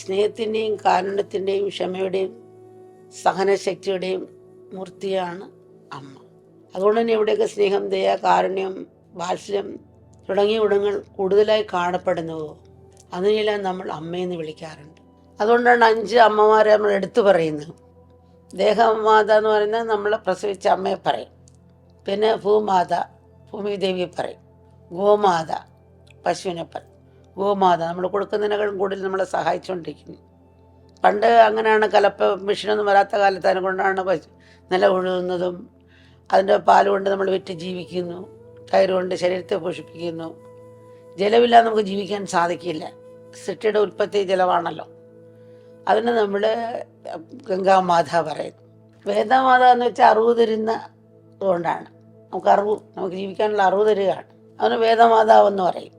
സ്നേഹത്തിൻ്റെയും കാരുണ്യത്തിൻ്റെയും ക്ഷമയുടെയും സഹനശക്തിയുടെയും മൂർത്തിയാണ് അമ്മ. അതുകൊണ്ട് തന്നെ എവിടെയൊക്കെ സ്നേഹം, ദയ, കാരുണ്യം, വാത്സല്യം തുടങ്ങിയ ഗുണങ്ങൾ കൂടുതലായി കാണപ്പെടുന്നുവോ അതിനെല്ലാം നമ്മൾ അമ്മയെന്ന് വിളിക്കാറുണ്ട്. അതുകൊണ്ടാണ് 5 അമ്മമാരെ നമ്മൾ എടുത്തു പറയുന്നത്. ദേഹമാത എന്ന് പറയുന്നത് നമ്മളെ പ്രസവിച്ച അമ്മയെ പറയും. പിന്നെ ഭൂമാത, ഭൂമിദേവിയെ പറയും. ഗോമാത, പശുവിനെ പറയും. ഗോമാത നമ്മൾ കൊടുക്കുന്നതിനേക്കാളും കൂടുതൽ നമ്മളെ സഹായിച്ചുകൊണ്ടിരിക്കുന്നു. പണ്ട് അങ്ങനെയാണ്, കലപ്പ മെഷീനൊന്നും വരാത്ത കാലത്ത് അതിനെ കൊണ്ടാണ് നില ഉഴുകുന്നതും. അതിൻ്റെ പാൽ കൊണ്ട് നമ്മൾ വിറ്റ് ജീവിക്കുന്നു. തൈര് കൊണ്ട് ശരീരത്തെ പോഷിപ്പിക്കുന്നു. ജലമില്ലാതെ നമുക്ക് ജീവിക്കാൻ സാധിക്കില്ല. സൃഷ്ടിയുടെ ഉൽപ്പത്തി ജലമാണല്ലോ. അതിന് നമ്മൾ ഗംഗാമാത പറയുന്നു. വേദമാത എന്ന് വെച്ചാൽ അറിവ് തരുന്ന അതുകൊണ്ടാണ് നമുക്ക് ജീവിക്കാനുള്ള അറിവ് തരികയാണ്. അതിന് വേദമാതാവെന്ന് പറയും.